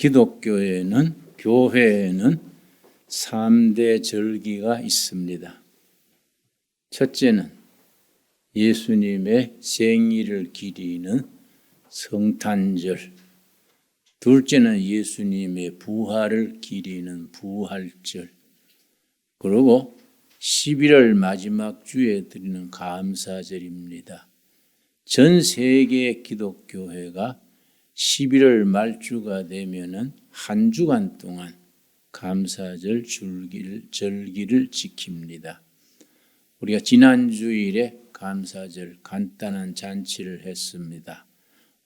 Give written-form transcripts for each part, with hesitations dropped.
교회에는 3대 절기가 있습니다. 첫째는 예수님의 생일을 기리는 성탄절, 둘째는 예수님의 부활을 기리는 부활절, 그리고 11월 마지막 주에 드리는 감사절입니다. 전 세계 기독교회가 11월 말주가 되면은 한 주간 동안 감사절 절기를 지킵니다. 우리가 지난 주일에 감사절 간단한 잔치를 했습니다.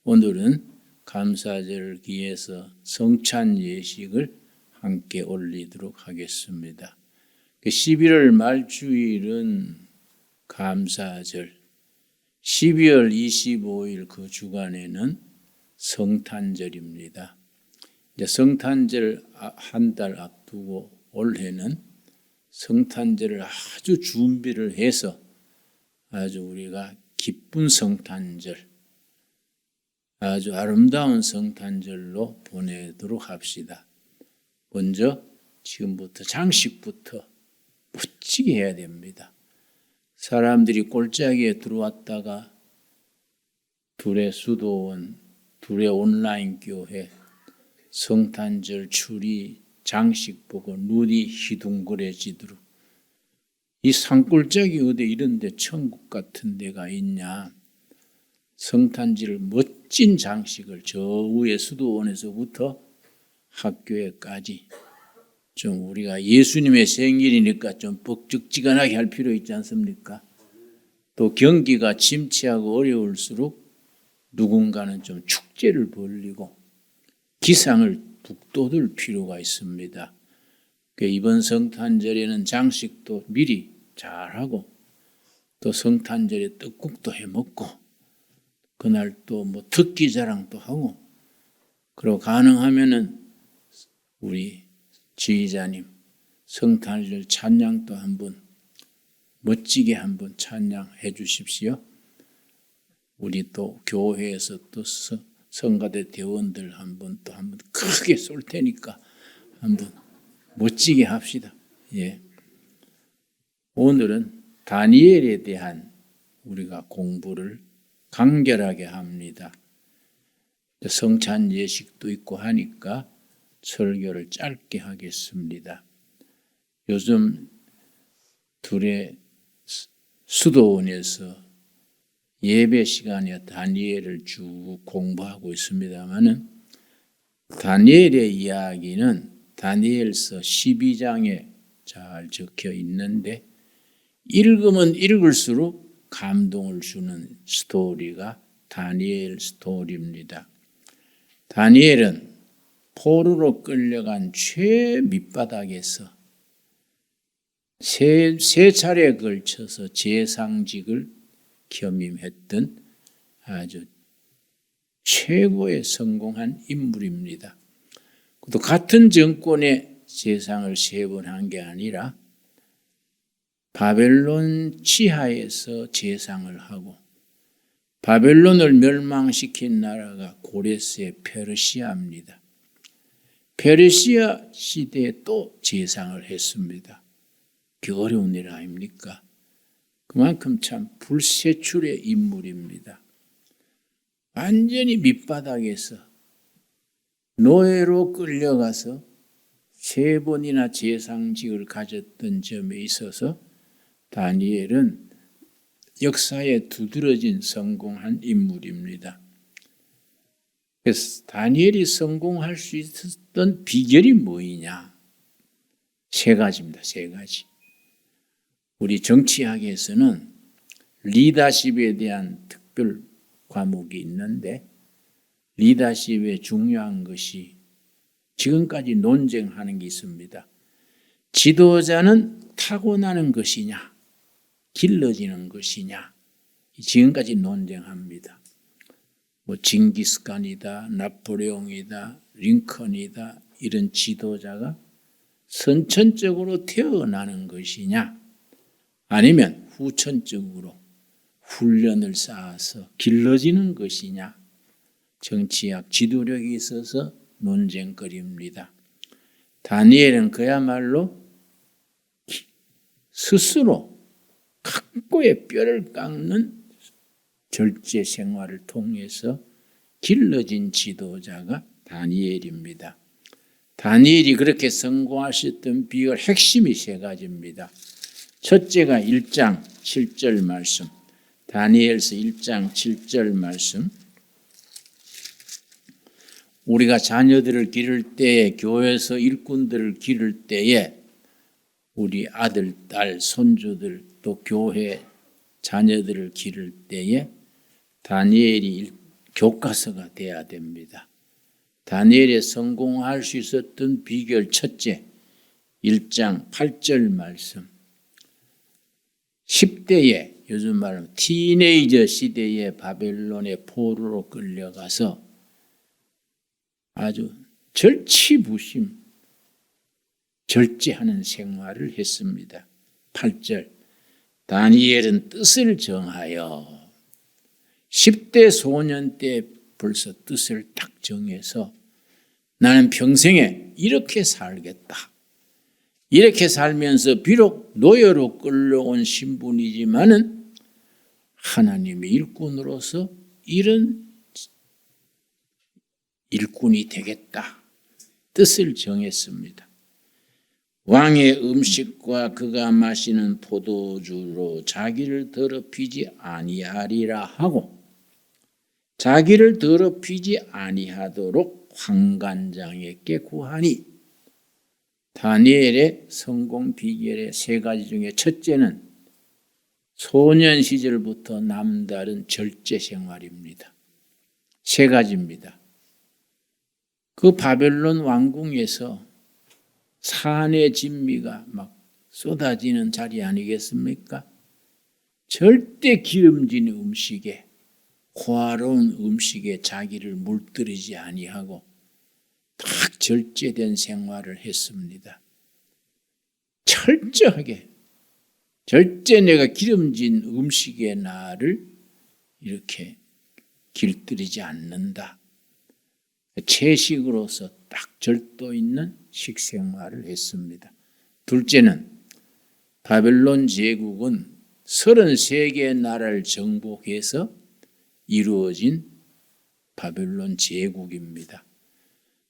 오늘은 감사절을 기해서 성찬 예식을 함께 올리도록 하겠습니다. 11월 말주일은 감사절, 12월 25일 그 주간에는 성탄절입니다. 이제 성탄절 한 달 앞두고 올해는 성탄절을 아주 준비를 해서 아주 우리가 기쁜 성탄절, 아주 아름다운 성탄절로 보내도록 합시다. 먼저 지금부터 장식부터 멋지게 해야 됩니다. 사람들이 골짜기에 들어왔다가 둘의 수도원, 둘의 온라인 교회, 성탄절 추리 장식 보고 눈이 희둥그레지도록 이 산골짜기 어디 이런 데 천국 같은 데가 있냐. 성탄절 멋진 장식을 저 위에 수도원에서부터 학교에까지 좀 우리가 예수님의 생일이니까 좀 뻑적지근하게 할 필요 있지 않습니까? 또 경기가 침체하고 어려울수록 누군가는 좀 축제를 벌이고 기상을 북돋을 필요가 있습니다. 이번 성탄절에는 장식도 미리 잘하고 또 성탄절에 떡국도 해먹고 그날 또 뭐 특기 자랑도 하고 그리고 가능하면은 우리 지휘자님 성탄절 찬양도 한번 멋지게 한번 찬양해 주십시오. 우리 또 교회에서 또 성가대 대원들 한번 크게 쏠 테니까 한번 멋지게 합시다. 예. 오늘은 다니엘에 대한 우리가 공부를 간결하게 합니다. 성찬 예식도 있고 하니까 설교를 짧게 하겠습니다. 요즘 둘의 수도원에서 예배 시간에 다니엘을 쭉 공부하고 있습니다만은 다니엘의 이야기는 다니엘서 12장에 잘 적혀 있는데 읽으면 읽을수록 감동을 주는 스토리가 다니엘 스토리입니다. 다니엘은 포로로 끌려간 최 밑바닥에서 세 차례에 걸쳐서 제상직을 겸임했던 아주 최고의 성공한 인물입니다. 또 같은 정권의 제상을 3번 한 게 아니라 바벨론 치하에서 제상을 하고 바벨론을 멸망시킨 나라가 고레스의 페르시아입니다. 페르시아 시대에 또 제상을 했습니다. 그 어려운 일 아닙니까? 그만큼 참 불세출의 인물입니다. 완전히 밑바닥에서 노예로 끌려가서 3번이나 제상직을 가졌던 점에 있어서 다니엘은 역사에 두드러진 성공한 인물입니다. 그래서 다니엘이 성공할 수 있었던 비결이 뭐이냐? 3가지입니다. 3가지. 우리 정치학에서는 리더십에 대한 특별 과목이 있는데 리더십의 중요한 것이 지금까지 논쟁하는 게 있습니다. 지도자는 타고나는 것이냐 길러지는 것이냐 지금까지 논쟁합니다. 뭐 징기스칸이다 나폴레옹이다 링컨이다 이런 지도자가 선천적으로 태어나는 것이냐 아니면 후천적으로 훈련을 쌓아서 길러지는 것이냐 정치학 지도력이 있어서 논쟁거리입니다. 다니엘은 그야말로 스스로 각고의 뼈를 깎는 절제 생활을 통해서 길러진 지도자가 다니엘입니다. 다니엘이 그렇게 성공하셨던 비결 핵심이 세 가지입니다. 첫째가 1장 7절 말씀, 다니엘서 1장 7절 말씀. 우리가 자녀들을 기를 때에, 교회에서 일꾼들을 기를 때에 우리 아들, 딸, 손주들 또 교회 자녀들을 기를 때에 다니엘이 교과서가 돼야 됩니다. 다니엘이 성공할 수 있었던 비결 첫째, 1장 8절 말씀. 10대에, 요즘 말하면 티네이저 시대에 바벨론의 포로로 끌려가서 아주 절치부심, 절제하는 생활을 했습니다. 8절, 다니엘은 뜻을 정하여 10대 소년 때 벌써 뜻을 딱 정해서 나는 평생에 이렇게 살겠다. 이렇게 살면서 비록 노예로 끌려온 신분이지만은 하나님의 일꾼으로서 이런 일꾼이 되겠다. 뜻을 정했습니다. 왕의 음식과 그가 마시는 포도주로 자기를 더럽히지 아니하리라 하고 자기를 더럽히지 아니하도록 환관장에게 구하니, 다니엘의 성공 비결의 세 가지 중에 첫째는 소년 시절부터 남다른 절제 생활입니다. 세 가지입니다. 그 바벨론 왕궁에서 산의 진미가 막 쏟아지는 자리 아니겠습니까? 절대 기름진 음식에, 호화로운 음식에 자기를 물들이지 아니하고 딱 절제된 생활을 했습니다. 철저하게 절대 내가 기름진 음식에 나를 이렇게 길들이지 않는다. 채식으로서 딱 절도 있는 식생활을 했습니다. 둘째는 바벨론 제국은 33개의 나라를 정복해서 이루어진 바벨론 제국입니다.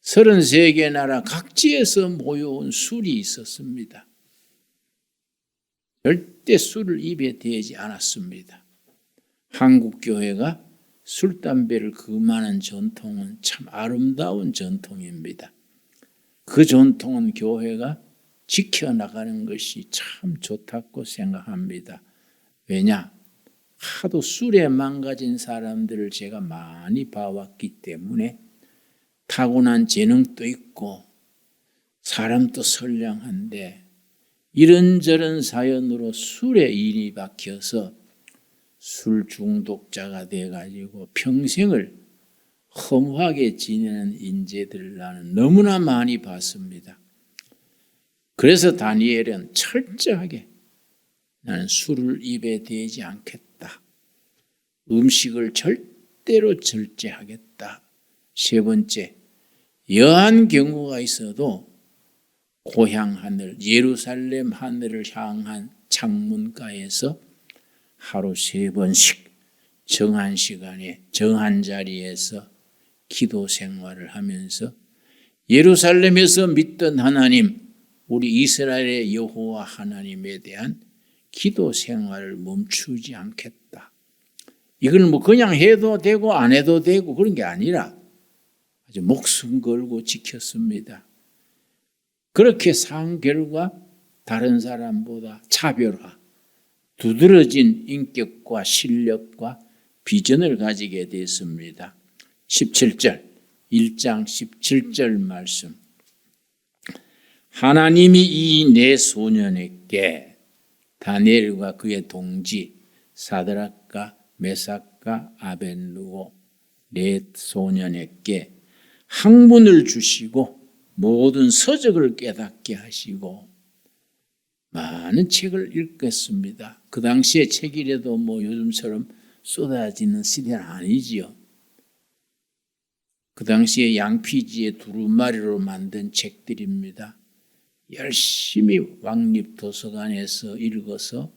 33개 나라 각지에서 모여온 술이 있었습니다. 절대 술을 입에 대지 않았습니다. 한국 교회가 술, 담배를 금하는 전통은 참 아름다운 전통입니다. 그 전통은 교회가 지켜나가는 것이 참 좋다고 생각합니다. 왜냐? 하도 술에 망가진 사람들을 제가 많이 봐왔기 때문에 타고난 재능도 있고 사람도 선량한데 이런저런 사연으로 술에 인이 박혀서 술 중독자가 돼가지고 평생을 허무하게 지내는 인재들을 나는 너무나 많이 봤습니다. 그래서 다니엘은 철저하게 나는 술을 입에 대지 않겠다. 음식을 절대로 절제하겠다. 세 번째, 여한 경우가 있어도 고향 하늘, 예루살렘 하늘을 향한 창문가에서 하루 3번씩 정한 시간에 정한 자리에서 기도 생활을 하면서 예루살렘에서 믿던 하나님, 우리 이스라엘의 여호와 하나님에 대한 기도 생활을 멈추지 않겠다. 이걸 뭐 그냥 해도 되고 안 해도 되고 그런 게 아니라 아주 목숨 걸고 지켰습니다. 그렇게 산 결과 다른 사람보다 차별화, 두드러진 인격과 실력과 비전을 가지게 됐습니다. 17절, 1장 17절 말씀. 하나님이 이 네 소년에게 다니엘과 그의 동지 사드락과 메삭과 아벳느고 네 소년에게 학문을 주시고 모든 서적을 깨닫게 하시고 많은 책을 읽겠습니다. 그 당시에 책이라도 뭐 요즘처럼 쏟아지는 시대는 아니지요. 그 당시에 양피지의 두루마리로 만든 책들입니다. 열심히 왕립도서관에서 읽어서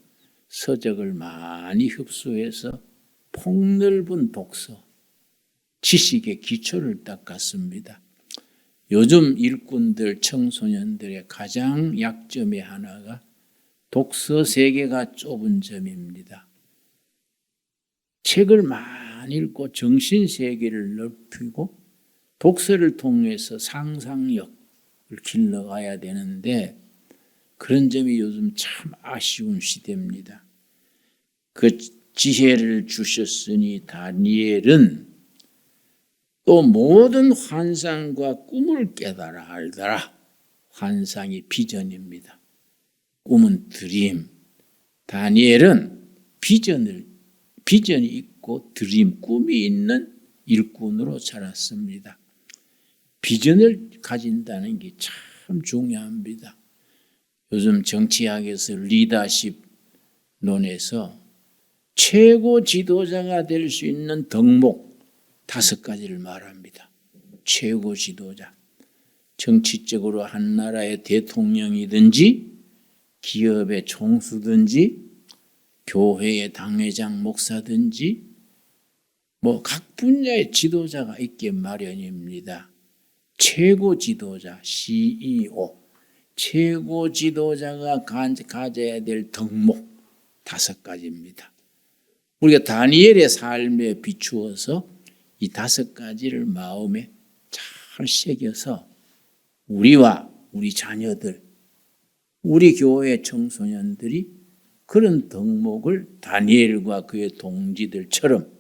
서적을 많이 흡수해서 폭넓은 독서, 지식의 기초를 닦았습니다. 요즘 일꾼들, 청소년들의 가장 약점의 하나가 독서 세계가 좁은 점입니다. 책을 많이 읽고 정신 세계를 넓히고 독서를 통해서 상상력을 길러가야 되는데 그런 점이 요즘 참 아쉬운 시대입니다. 그 지혜를 주셨으니 다니엘은 또 모든 환상과 꿈을 깨달아 알더라. 환상이 비전입니다. 꿈은 드림. 다니엘은 비전이 있고 드림, 꿈이 있는 일꾼으로 자랐습니다. 비전을 가진다는 게 참 중요합니다. 요즘 정치학에서 리더십 논에서 최고 지도자가 될 수 있는 덕목 5가지를 말합니다. 최고 지도자. 정치적으로 한 나라의 대통령이든지 기업의 총수든지 교회의 당회장 목사든지 각 분야의 지도자가 있게 마련입니다. 최고 지도자 CEO, 최고 지도자가 가져야 될 덕목 5가지입니다. 우리가 다니엘의 삶에 비추어서 이 5가지를 마음에 잘 새겨서 우리와 우리 자녀들, 우리 교회 청소년들이 그런 덕목을 다니엘과 그의 동지들처럼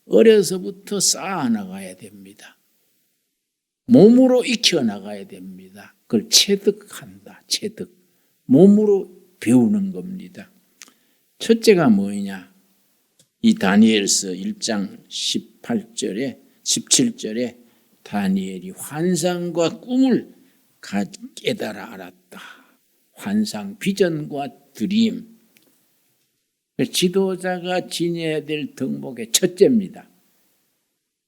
어려서부터 쌓아나가야 됩니다. 몸으로 익혀나가야 됩니다. 그걸 체득한다. 체득. 몸으로 배우는 겁니다. 첫째가 뭐냐? 이 다니엘서 1장 17절에 다니엘이 환상과 꿈을 깨달아 알았다. 환상, 비전과 드림. 지도자가 지녀야 될 덕목의 첫째입니다.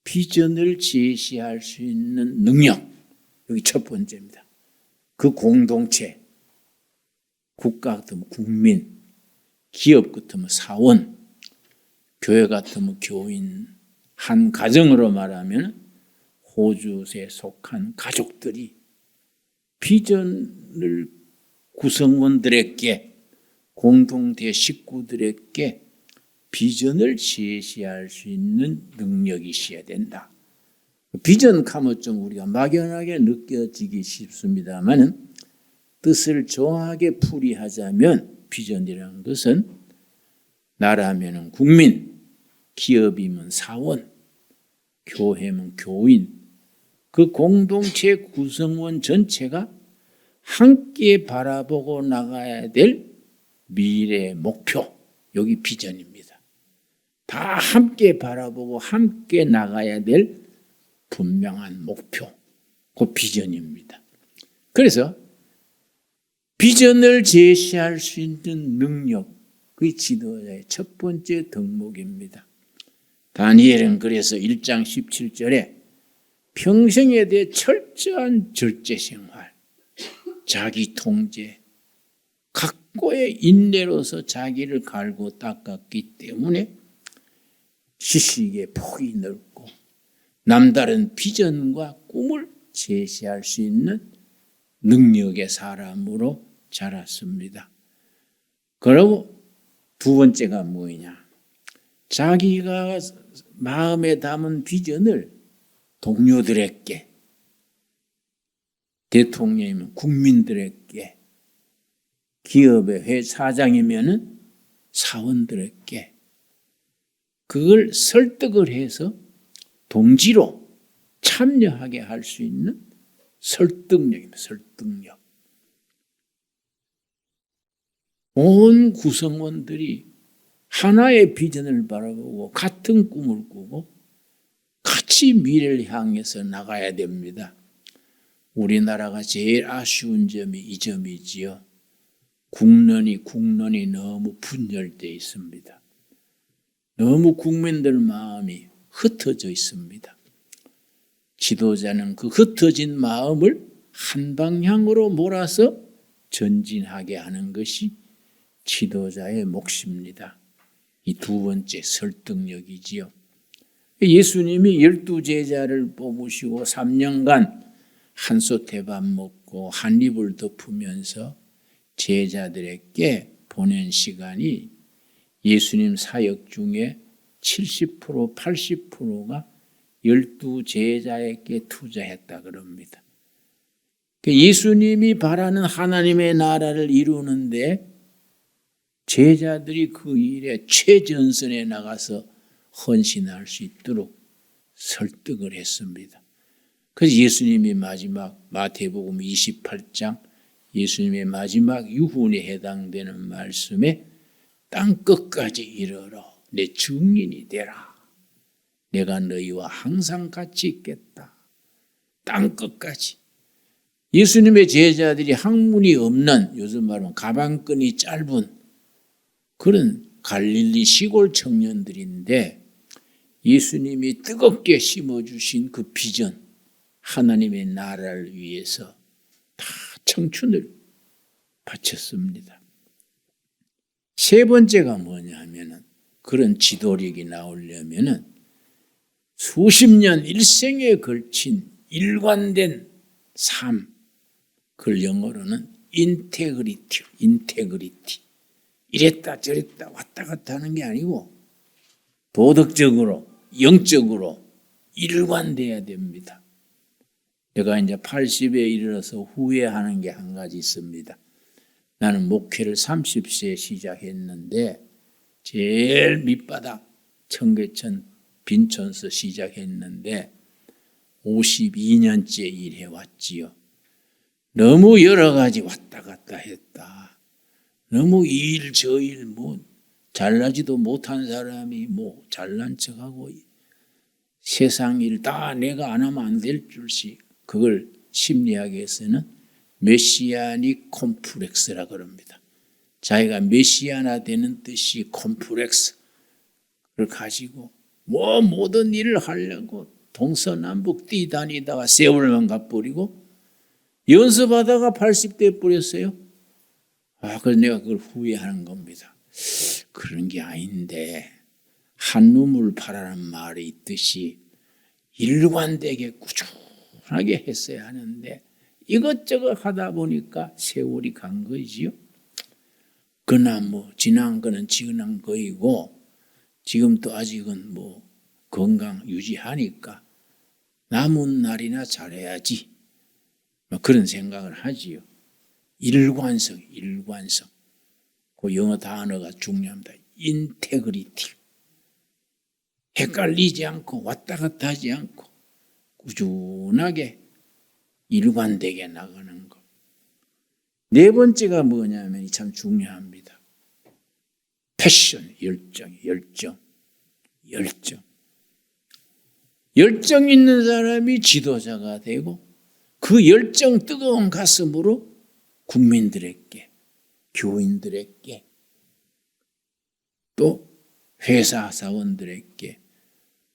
비전을 제시할 수 있는 능력. 여기 첫 번째입니다. 그 공동체, 국가 같으면 국민, 기업 같으면 사원, 교회 같으면 교인, 한 가정으로 말하면 호주에 속한 가족들이 비전을 구성원들에게, 공동체 식구들에게 비전을 제시할 수 있는 능력이 있어야 된다. 비전 하면 좀 우리가 막연하게 느껴지기 쉽습니다만 뜻을 정확하게 풀이하자면 비전이라는 것은 나라면 국민, 기업이면 사원, 교회면 교인, 그 공동체 구성원 전체가 함께 바라보고 나가야 될 미래의 목표, 여기 비전입니다. 다 함께 바라보고 함께 나가야 될 분명한 목표, 그 비전입니다. 그래서 비전을 제시할 수 있는 능력, 그 지도자의 첫 번째 덕목입니다. 다니엘은 그래서 1장 17절에 평생에 대해 철저한 절제 생활, 자기 통제, 각고의 인내로서 자기를 갈고 닦았기 때문에 지식의 폭이 넓고 남다른 비전과 꿈을 제시할 수 있는 능력의 사람으로 자랐습니다. 그리고 두 번째가 뭐냐? 자기가 마음에 담은 비전을 동료들에게, 대통령이면 국민들에게, 기업의 회사장이면 사원들에게 그걸 설득을 해서 동지로 참여하게 할 수 있는 설득력입니다. 설득력. 온 구성원들이 하나의 비전을 바라보고 같은 꿈을 꾸고 같이 미래를 향해서 나가야 됩니다. 우리나라가 제일 아쉬운 점이 이 점이지요. 국론이 너무 분열되어 있습니다. 너무 국민들 마음이 흩어져 있습니다. 지도자는 그 흩어진 마음을 한 방향으로 몰아서 전진하게 하는 것이 지도자의 몫입니다. 이 두 번째 설득력이지요. 예수님이 12제자를 뽑으시고 3년간 한솥에 밥 먹고 한 입을 덮으면서 제자들에게 보낸 시간이 예수님 사역 중에 70% 80%가 12제자에게 투자했다 그럽니다. 예수님이 바라는 하나님의 나라를 이루는데 제자들이 그 일에 최전선에 나가서 헌신할 수 있도록 설득을 했습니다. 그래서 예수님이 마지막 마태복음 28장 예수님의 마지막 유훈에 해당되는 말씀에 땅 끝까지 이르러 내 증인이 되라. 내가 너희와 항상 같이 있겠다. 땅 끝까지. 예수님의 제자들이 학문이 없는, 요즘 말하면 가방끈이 짧은 그런 갈릴리 시골 청년들인데 예수님이 뜨겁게 심어주신 그 비전, 하나님의 나라를 위해서 다 청춘을 바쳤습니다. 세 번째가 뭐냐 하면은 그런 지도력이 나오려면은 수십 년 일생에 걸친 일관된 삶, 그걸 영어로는 인테그리티. 이랬다 저랬다 왔다 갔다 하는 게 아니고 도덕적으로 영적으로 일관돼야 됩니다. 내가 이제 80에 이르러서 후회하는 게 한 가지 있습니다. 나는 목회를 30세에 시작했는데 제일 밑바닥 청계천 빈촌서 시작했는데 52년째 일해왔지요. 너무 여러 가지 왔다 갔다 했다. 너무 이 일 저 일 잘나지도 못한 사람이 잘난 척하고 세상 일 다 내가 안 하면 안 될 줄씩 그걸 심리학에서는 메시아닉 콤플렉스라 그럽니다. 자기가 메시아나 되는 뜻이 콤플렉스를 가지고 모든 일을 하려고 동서남북 뛰다니다가 세월만 가버리고 연습하다가 80대 버렸어요. 그래서 내가 그걸 후회하는 겁니다. 그런 게 아닌데 한 눈물 파라는 말이 있듯이 일관되게 꾸준하게 했어야 하는데 이것저것 하다 보니까 세월이 간 거지요. 그러나 지난 거는 지난 거이고 지금 또 아직은 건강 유지하니까 남은 날이나 잘해야지 그런 생각을 하지요. 일관성. 그 영어 단어가 중요합니다. 인테그리티. 헷갈리지 않고 왔다 갔다 하지 않고 꾸준하게 일관되게 나가는 것. 네 번째가 뭐냐면 참 중요합니다. 패션, 열정 있는 사람이 지도자가 되고 그 열정 뜨거운 가슴으로 국민들에게, 교인들에게, 또 회사 사원들에게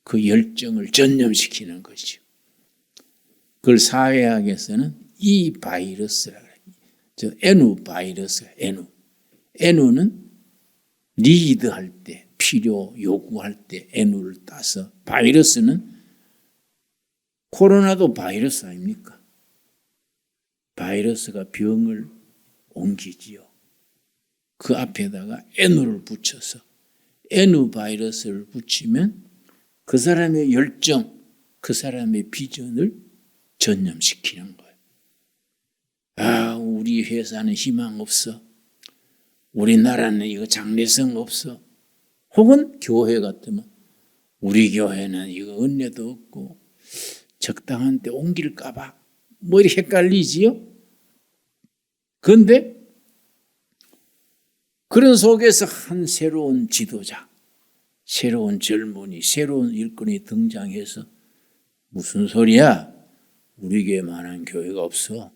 그 열정을 전염시키는 것이죠. 그걸 사회학에서는 이 바이러스라 그래요. N 바이러스가 N는 리드할 때, 필요 요구할 때 N를 따서 바이러스는 코로나도 바이러스 아닙니까? 바이러스가 병을 옮기지요. 그 앞에다가 N을 붙여서 N 바이러스를 붙이면 그 사람의 열정, 그 사람의 비전을 전염시키는 거예요. 우리 회사는 희망 없어. 우리나라는 이거 장래성 없어. 혹은 교회 같으면 우리 교회는 이거 은혜도 없고 적당한 때 옮길까 봐. 이렇게 헷갈리지요? 그런데 그런 속에서 한 새로운 지도자, 새로운 젊은이, 새로운 일꾼이 등장해서 무슨 소리야? 우리 교회만한 교회가 없어.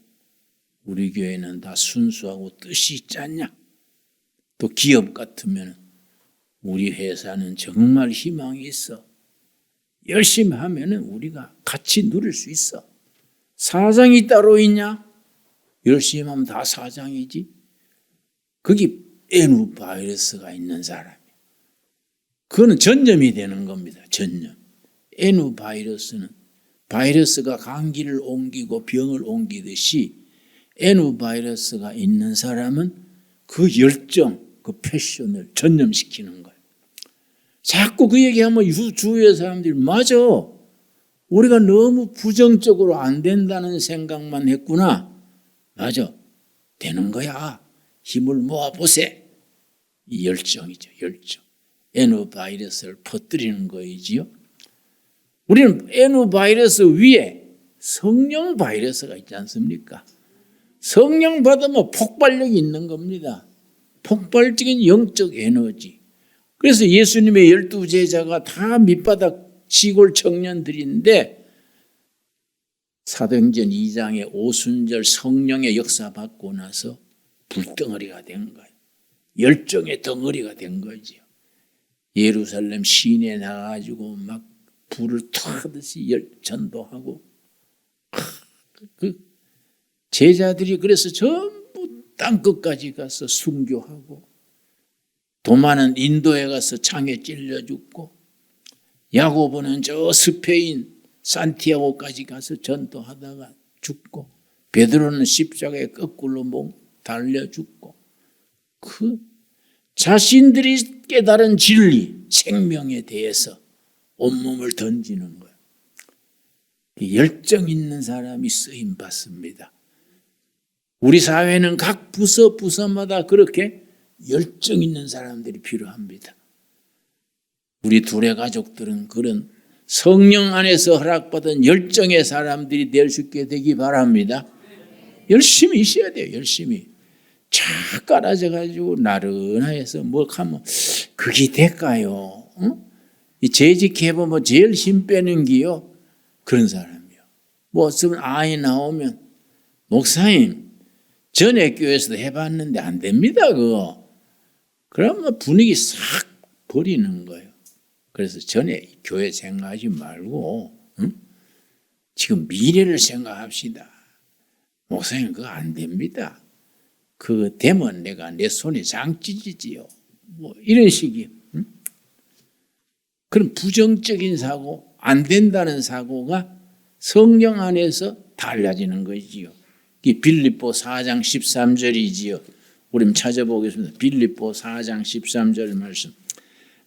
우리 교회는 다 순수하고 뜻이 있지 않냐? 또 기업 같으면 우리 회사는 정말 희망이 있어. 열심히 하면은 우리가 같이 누릴 수 있어. 사장이 따로 있냐? 열심히 하면 다 사장이지. 거기 N 바이러스가 있는 사람이에요. 그거는 전염이 되는 겁니다. 전염. N 바이러스는 바이러스가 감기를 옮기고 병을 옮기듯이 N 바이러스가 있는 사람은 그 열정, 그 패션을 전염시키는 거예요. 자꾸 그 얘기하면 주위의 사람들이 맞아. 우리가 너무 부정적으로 안 된다는 생각만 했구나. 맞아. 되는 거야. 힘을 모아보세. 이 열정이죠. 열정. N 바이러스를 퍼뜨리는 거이지요. 우리는 N 바이러스 위에 성령 바이러스가 있지 않습니까? 성령 받으면 폭발력이 있는 겁니다. 폭발적인 영적 에너지. 그래서 예수님의 12제자가 다 밑바닥 시골 청년들인데 사도행전 2장의 오순절 성령의 역사 받고 나서 불덩어리가 된 거예요. 열정의 덩어리가 된 거죠. 예루살렘 시내에 나가가지고 막 불을 타듯이 전도하고 그 제자들이 그래서 전부 땅끝까지 가서 순교하고 도마는 인도에 가서 창에 찔려 죽고 야고보는 저 스페인 산티아고까지 가서 전도하다가 죽고 베드로는 십자가에 거꾸로 달려 죽고 그 자신들이 깨달은 진리, 생명에 대해서 온몸을 던지는 거예요. 열정 있는 사람이 쓰임 받습니다. 우리 사회는 각 부서마다 그렇게 열정 있는 사람들이 필요합니다. 우리 둘의 가족들은 그런 성령 안에서 허락받은 열정의 사람들이 될 수 있게 되기 바랍니다. 열심히 있어야 돼요. 열심히. 쫙 깔아져가지고 나른해서 뭐 하면 그게 될까요? 이 재직해보면 제일 힘 빼는 게요. 그런 사람이요. 뭐 어쩌면 아이 나오면 목사님 전에 교회에서도 해봤는데 안 됩니다. 그거. 그러면 분위기 싹 버리는 거예요. 그래서 전에 교회 생각하지 말고 지금 미래를 생각합시다. 목사님 그거 안 됩니다. 그거 되면 내가 내 손에 장 찢지지요. 뭐 이런 식이에요. 그런 부정적인 사고, 안 된다는 사고가 성령 안에서 달라지는 거지요. 이 빌립보 4장 13절이지요. 우리 찾아보겠습니다. 빌립보 4장 13절 말씀.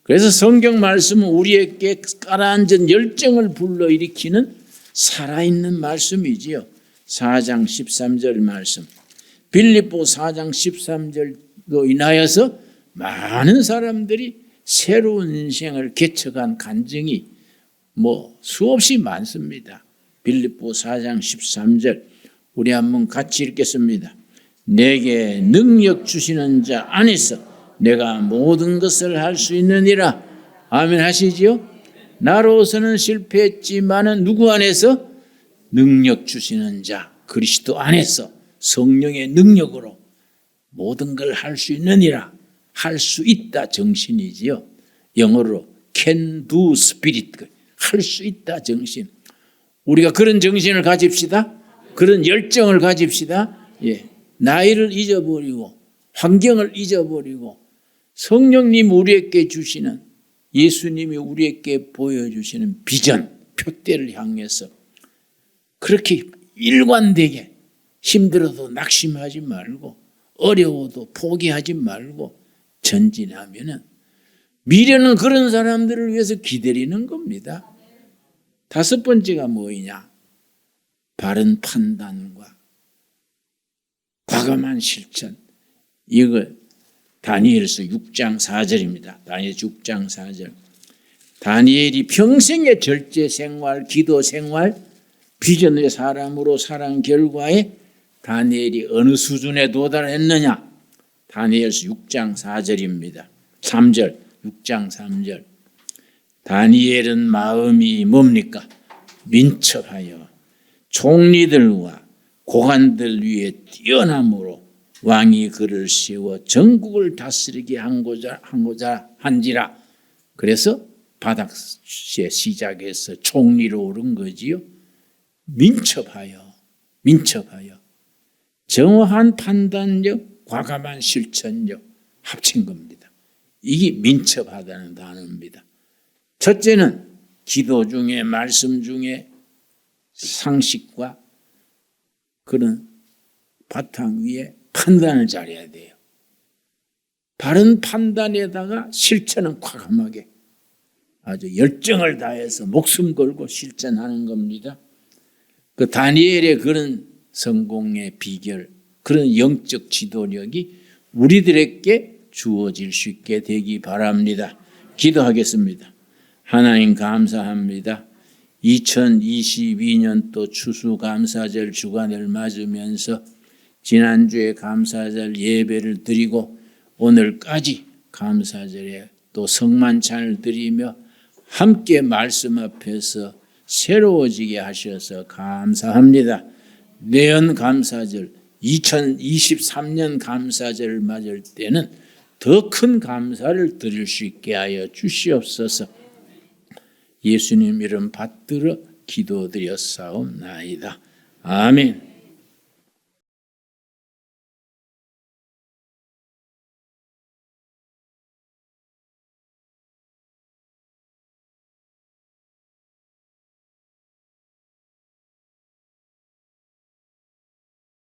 그래서 성경 말씀은 우리에게 깔아앉은 열정을 불러일으키는 살아있는 말씀이지요. 4장 13절 말씀. 빌립보 4장 13절로 인하여서 많은 사람들이 새로운 인생을 개척한 간증이 뭐 수없이 많습니다. 빌립보 4장 13절 우리 한번 같이 읽겠습니다. 내게 능력 주시는 자 안에서 내가 모든 것을 할 수 있느니라. 아멘 하시지요? 나로서는 실패했지만은 누구 안에서? 능력 주시는 자 그리스도 안에서 성령의 능력으로 모든 걸 할 수 있느니라. 할 수 있다 정신이지요. 영어로 can do spirit. 할 수 있다 정신. 우리가 그런 정신을 가집시다. 그런 열정을 가집시다. 예. 나이를 잊어버리고 환경을 잊어버리고 성령님 우리에게 주시는 예수님이 우리에게 보여주시는 비전, 표대를 향해서 그렇게 일관되게 힘들어도 낙심하지 말고 어려워도 포기하지 말고 전진하면은 미래는 그런 사람들을 위해서 기다리는 겁니다. 다섯 번째가 뭐냐? 바른 판단과 과감한 실천. 이거 다니엘서 6장 4절입니다. 다니엘 6장 4절. 다니엘이 평생의 절제 생활, 기도 생활, 비전의 사람으로 살아온 결과에 다니엘이 어느 수준에 도달했느냐? 다니엘서 6장 4절입니다. 3절, 6장 3절. 다니엘은 마음이 뭡니까? 민첩하여 총리들과 고관들 위에 뛰어남으로 왕이 그를 세워 전국을 다스리게 한고자 한지라. 그래서 바닥에 시작해서 총리로 오른 거지요. 민첩하여 정확한 판단력, 과감한 실천력 합친 겁니다. 이게 민첩하다는 단어입니다. 첫째는 기도 중에, 말씀 중에 상식과 그런 바탕 위에 판단을 잘해야 돼요. 바른 판단에다가 실천은 과감하게 아주 열정을 다해서 목숨 걸고 실천하는 겁니다. 그 다니엘의 그런 성공의 비결, 그런 영적 지도력이 우리들에게 주어질 수 있게 되기 바랍니다. 기도하겠습니다. 하나님 감사합니다. 2022년도 추수감사절 주간을 맞으면서 지난주에 감사절 예배를 드리고 오늘까지 감사절에 또 성만찬을 드리며 함께 말씀 앞에서 새로워지게 하셔서 감사합니다. 내년 감사절, 2023년 감사절을 맞을 때는 더 큰 감사를 드릴 수 있게 하여 주시옵소서. 예수님 이름 받들어 기도드렸사옵나이다. 아멘.